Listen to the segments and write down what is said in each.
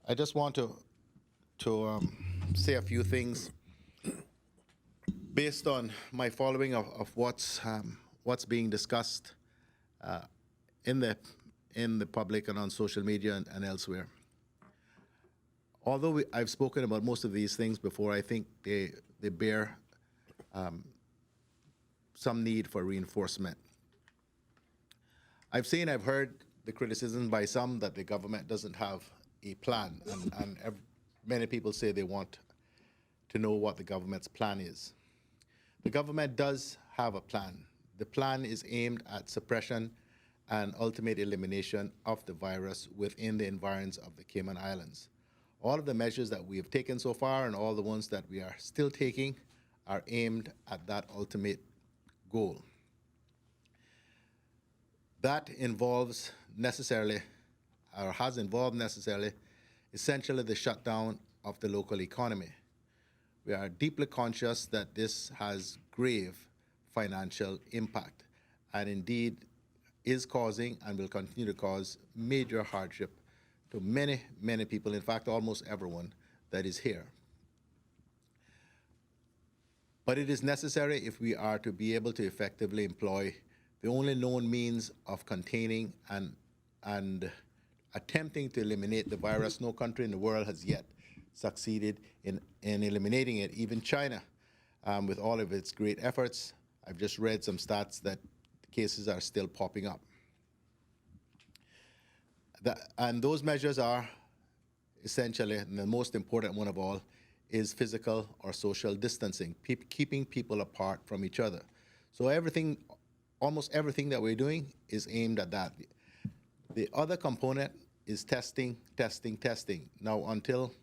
I just want to say a few things based on my following of what's being discussed in the in the public and on social media and elsewhere. Although I've spoken about most of these things before, I think they bear some need for reinforcement. I've heard the criticism by some that the government doesn't have a plan, and many people say they want to know what the government's plan is. The government does have a plan. The plan is aimed at suppression and ultimate elimination of the virus within the environs of the Cayman Islands. All of the measures that we have taken so far and all the ones that we are still taking are aimed at that ultimate goal. That involves necessarily, or has involved necessarily, essentially the shutdown of the local economy. We are deeply conscious that this has grave financial impact and indeed is causing and will continue to cause major hardship to many, many people, in fact, almost everyone that is here. But it is necessary if we are to be able to effectively employ the only known means of containing and attempting to eliminate the virus. No country in the world has yet succeeded in eliminating it. Even China, with all of its great efforts, I've just read some stats that cases are still popping up. And those measures are essentially, and the most important one of all, is physical or social distancing, keeping people apart from each other. So almost everything that we're doing is aimed at that. The other component is testing, testing, testing. Now, until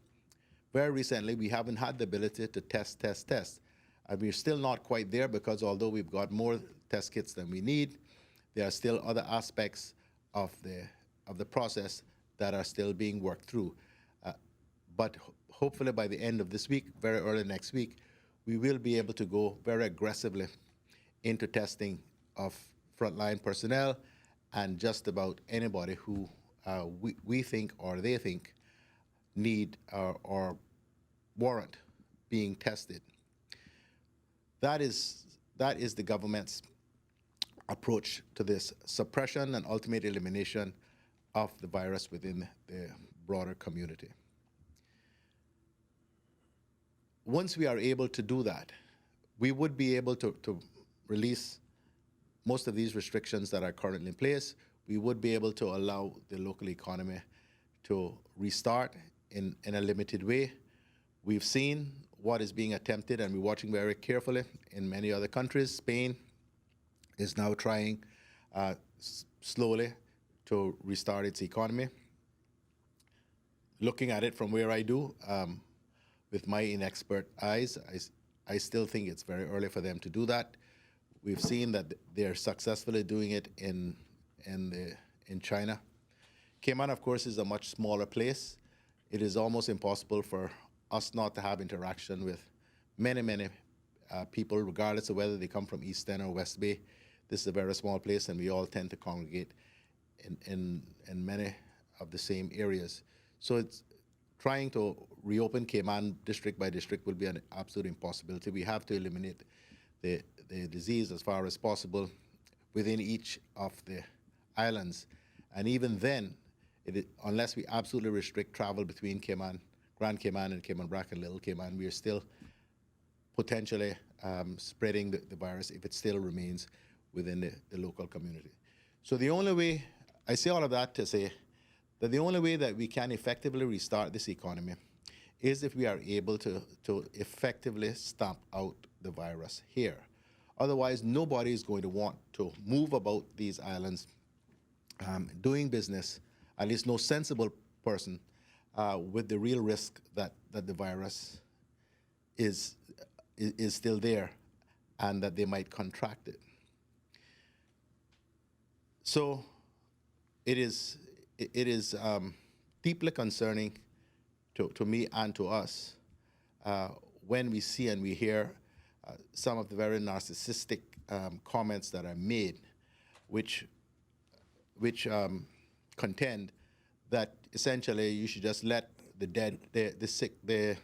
very recently, we haven't had the ability to test. And we're still not quite there because although we've got more test kits than we need, there are still other aspects of the process that are still being worked through. But hopefully by the end of this week, very early next week, we will be able to go very aggressively into testing of frontline personnel and just about anybody who we think or they think need or warrant being tested. That is the government's approach to this suppression and ultimate elimination of the virus within the broader community. Once we are able to do that, we would be able to release most of these restrictions that are currently in place. We would be able to allow the local economy to restart in a limited way. We've seen what is being attempted, and we're watching very carefully in many other countries. Spain is now trying slowly to restart its economy. Looking at it from where I do, with my inexpert eyes, I still think it's very early for them to do that. We've seen that they're successfully doing it in China. Cayman, of course, is a much smaller place. It is almost impossible for us not to have interaction with many people, regardless of whether they come from East End or West Bay. This is a very small place, and we all tend to congregate in many of the same areas. So it's trying to reopen Cayman district by district will be an absolute impossibility. We have to eliminate the disease as far as possible within each of the islands. And even then, unless we absolutely restrict travel between Cayman, Grand Cayman and Cayman Brac and Little Cayman, we are still potentially spreading the virus if it still remains within the local community. So the only way, I say all of that to say that the only way that we can effectively restart this economy is if we are able to effectively stamp out the virus here. Otherwise, nobody is going to want to move about these islands doing business, at least no sensible person, with the real risk that the virus is still there and that they might contract it. So it is deeply concerning to me and to us when we see and we hear some of the very narcissistic comments that are made, which contend that essentially you should just let the dead, the sick, the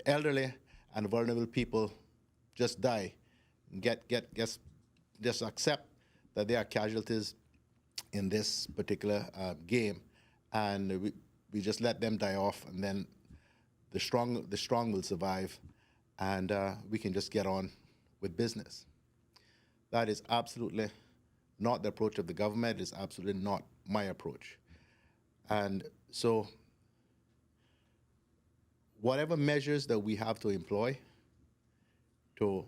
elderly and vulnerable people just die. Just accept that they are casualties in this particular game, and we just let them die off, and then the strong will survive, and we can just get on with business. That is absolutely not the approach of the government. It's absolutely not my approach. And so whatever measures that we have to employ to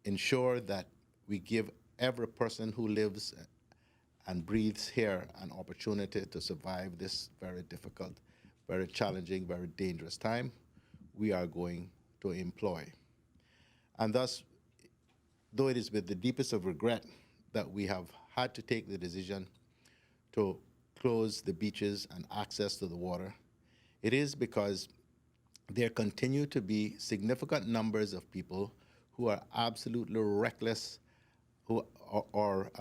ensure that we give every person who lives and breathes here an opportunity to survive this very difficult, very challenging, very dangerous time, we are going to employ. And thus, though it is with the deepest of regret that we have had to take the decision to close the beaches and access to the water, it is because there continue to be significant numbers of people who are absolutely reckless, who are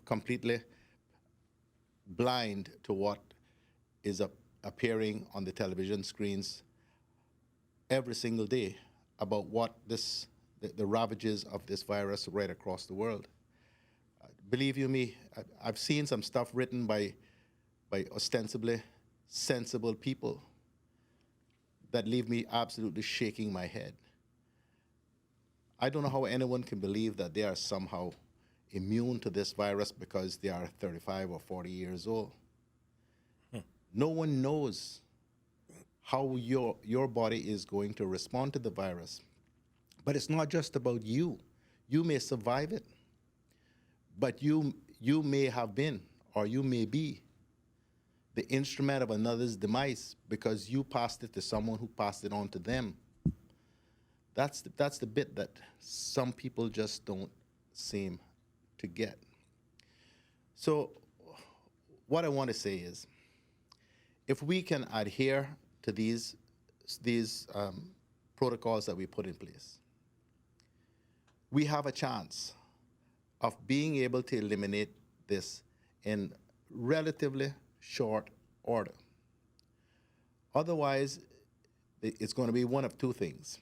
completely blind to what is appearing on the television screens every single day about what the ravages of this virus right across the world. Believe you me, I've seen some stuff written by ostensibly sensible people that leave me absolutely shaking my head. I don't know how anyone can believe that they are somehow immune to this virus because they are 35 or 40 years old. No one knows how your body is going to respond to the virus. But it's not just about you. You may survive it, but you may have been, or you may be, the instrument of another's demise because you passed it to someone who passed it on to them. That's the bit that some people just don't seem to get. So what I want to say is, if we can adhere to these protocols that we put in place, we have a chance of being able to eliminate this in relatively short order. Otherwise, it's going to be one of two things.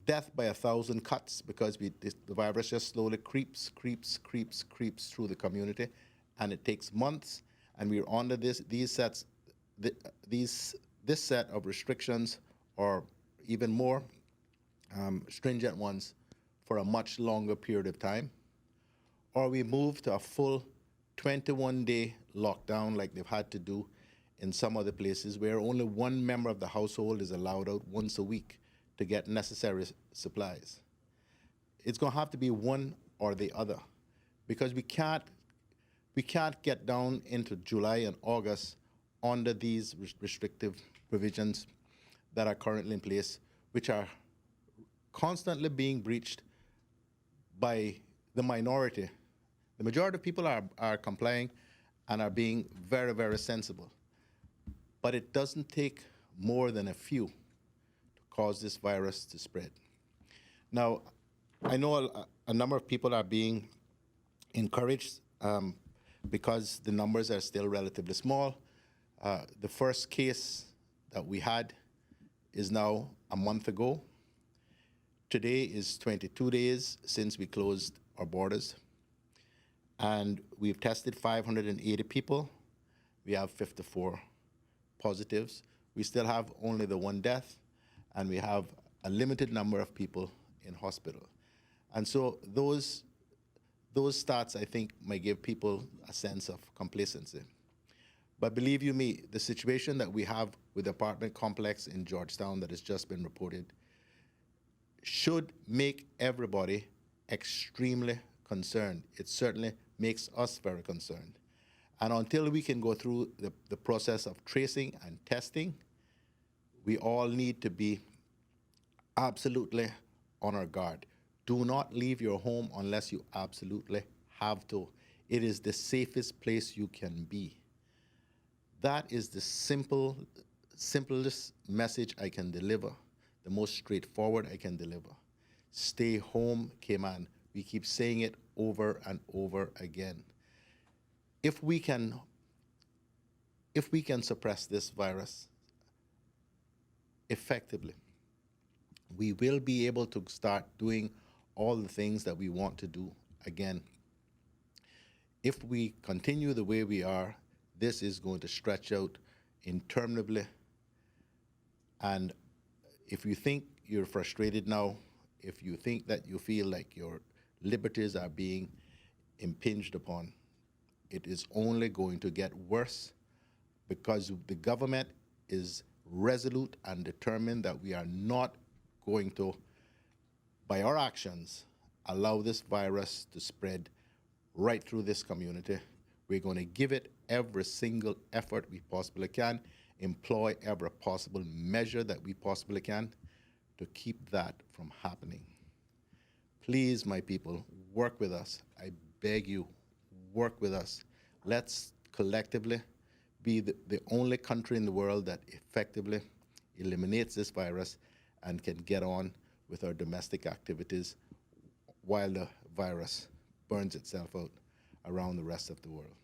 Death by 1,000 cuts, because the virus just slowly creeps through the community, and it takes months, and we're under this set of restrictions, or even more stringent ones, for a much longer period of time. Or we move to a full 21-day lockdown like they've had to do in some other places, where only one member of the household is allowed out once a week to get necessary supplies. It's going to have to be one or the other, because we can't get down into July and August under these restrictive provisions that are currently in place, which are constantly being breached by the minority. The majority of people are complying and are being very, very sensible. But it doesn't take more than a few to cause this virus to spread. Now, I know a number of people are being encouraged because the numbers are still relatively small. The first case that we had is now a month ago. Today is 22 days since we closed our borders, and we've tested 580 people. We have 54 positives. We still have only the one death, and we have a limited number of people in hospital. And so those stats, I think, might give people a sense of complacency. But believe you me, the situation that we have with the apartment complex in Georgetown that has just been reported should make everybody extremely concerned. It certainly makes us very concerned. And until we can go through the process of tracing and testing, we all need to be absolutely on our guard. Do not leave your home unless you absolutely have to. It is the safest place you can be. That is the simplest message I can deliver, the most straightforward I can deliver. Stay home, Cayman. We keep saying it over and over again. If we can if we can suppress this virus effectively, we will be able to start doing all the things that we want to do again. If we continue the way we are, this is going to stretch out interminably. And if you think you're frustrated now, if you think that you feel like your liberties are being impinged upon, it is only going to get worse because the government is resolute and determined that we are not going to, by our actions, allow this virus to spread right through this community. We're going to give it every single effort we possibly can, employ every possible measure that we possibly can to keep that from happening. Please, my people, work with us. I beg you, work with us. Let's collectively be the only country in the world that effectively eliminates this virus and can get on with our domestic activities while the virus burns itself out around the rest of the world.